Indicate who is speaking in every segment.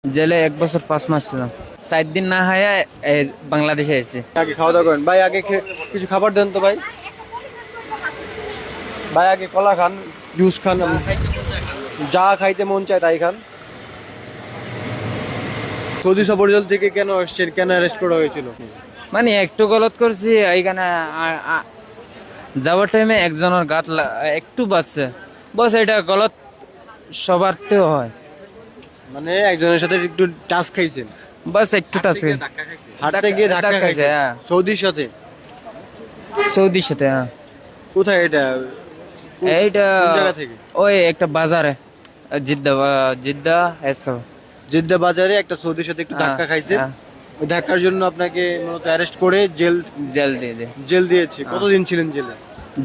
Speaker 1: জেলে 1 বছর 5 মাস ছিলাম। 7 দিন না হায়া বাংলাদেশে এসেছি।
Speaker 2: আগে খাওয়া দাওয়া করেন ভাই, আগে কিছু খাবার দেন তো ভাই। ভাই আগে কলা খান, জুস খান, যা খাইতে মন চায় তাই খান। সৌদি সফরজল থেকে কেন আসছেন, কেন অ্যারেস্ট করা হয়েছিল?
Speaker 1: মানে একটু গলত করছি এইখানে যাওয়ার টাইমে একজনের একটু বাজছে, বস এটা গলত সবারতে হয়।
Speaker 2: মানে একজনের সাথে একটু টাচ খাইছেন,
Speaker 1: বাস একটু টাচ
Speaker 2: হাঁটতে গিয়ে ধাক্কা
Speaker 1: ধাক্কা খাইছে,
Speaker 2: খাইছেন
Speaker 1: হ্যাঁ।
Speaker 2: সৌদির সাথে?
Speaker 1: সৌদির সাথে, হ্যাঁ।
Speaker 2: কোথায় এটা?
Speaker 1: এইটা
Speaker 2: কোন জায়গা থেকে?
Speaker 1: ওই একটা বাজারে, জিদ্দা জিদ্দা এসব।
Speaker 2: জেদ্দা বাজারে একটা সৌদির সাথে একটু ধাক্কা খাইছেন,
Speaker 1: হ্যাঁ।
Speaker 2: ওই ধাক্কার জন্য আপনাকে মূলত অ্যারেস্ট করে
Speaker 1: জেল দিয়ে দে।
Speaker 2: জেল দিয়েছে। কতদিন ছিলেন জেলে?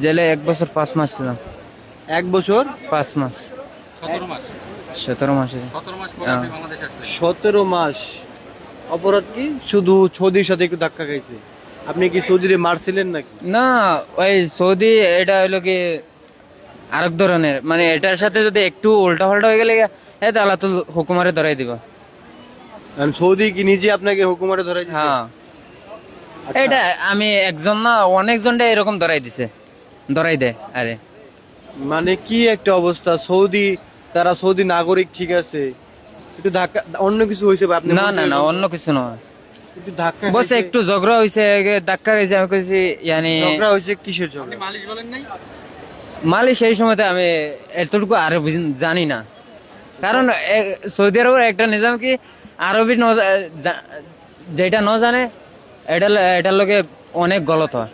Speaker 1: জেলে 1 বছর 5 মাস ছিলাম।
Speaker 2: 1 বছর
Speaker 1: 5 মাস। 17 মাসে।
Speaker 2: 17 মাস। অপরাধ কি? শুধু সৌদির সাথে একটু ধাক্কা খাইছে। আপনি কি সৌদিরে মারছিলেন নাকি?
Speaker 1: না, ওই সৌদি এটা হইলো কি আরেক ধরনের, মানে এটার সাথে যদি একটু উল্টা পাল্টা হয়ে গেলে তাহলে তো হুকুমারে ধরাই দিবা।
Speaker 2: কারণ সৌদি কি নিজে আপনাকে হুকুমারে ধরাই দিছে?
Speaker 1: হ্যাঁ,
Speaker 2: আচ্ছা।
Speaker 1: এটা আমি একজন না অনেকজনটা এরকম ধরাই দেয়। আরে
Speaker 2: মানে কি একটা অবস্থা! সৌদি, তারা সৌদি নাগরিক, ঠিক আছে, একটু ধাক্কা, অন্য কিছু হয়েছে বা আপনি
Speaker 1: না
Speaker 2: বলতে
Speaker 1: না না,
Speaker 2: এরকম?
Speaker 1: অন্য কিছু নয়।
Speaker 2: একটু ধাক্কা
Speaker 1: বস
Speaker 2: খাইছে।
Speaker 1: একটু ঝগড়া হয়েছে, ধাক্কা গেছে, আমি কইছি
Speaker 2: ঝগড়া হয়েছে, কিসের ঝগড়া?
Speaker 1: মালিক সেই সময়তে আমি এতটুকু আরবি জানি না, কারণ সৌদি আরবের একটা নিজাম কি আরবি যেটা ন জানে এটার লোকে অনেক গলত হয়।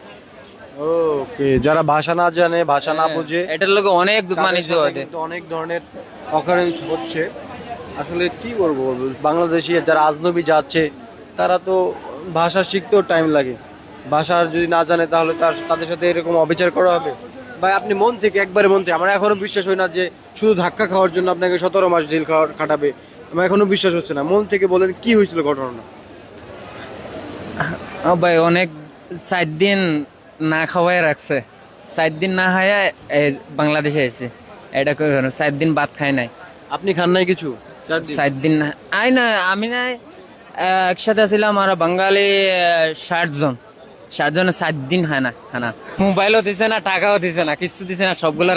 Speaker 2: ওকে, যারা ভাষা না জানে, ভাষা না বোঝে,
Speaker 1: এটার লোকে অনেক
Speaker 2: তাদের
Speaker 1: বাণিজ্য
Speaker 2: সাথে
Speaker 1: হয়।
Speaker 2: কিন্তু অনেক ধরনের অকারেন্স হচ্ছে। আসলে কি করবো, বাংলাদেশি যারা আজনবী যাচ্ছে, তারা তো ভাষা শিখতেও টাইম লাগে। ভাষা যদি না জানে তাহলে তাদের সাথে এরকম অবিচার করা হবে? ভাই আপনি মন থেকে, একবারে মন থেকে, আমার এখনো বিশ্বাস হয় না যে শুধু ধাক্কা খাওয়ার জন্য আপনাকে 17 মাস জেল খাটাবে। আমার এখনো বিশ্বাস হচ্ছে না। মন থেকে বলেন কি হয়েছিল ঘটনাটা?
Speaker 1: ভাই অনেক 7 দিন না খাওয়াই রাখছে। 7 দিন না খাওয়া বাংলাদেশে এসেছে। এটা 7 দিন ভাত খাই নাই।
Speaker 2: আপনি খান নাই কিছু? 4 দিন?
Speaker 1: 7 দিন না আই না, আমি নাই, একসাথে ছিলাম আর বাঙালি 60 জন। 60 জনে 7 দিন হয় না খানা। মোবাইলও দিছে না, টাকাও দিছে না, কিছু দিছে না, সবগুলো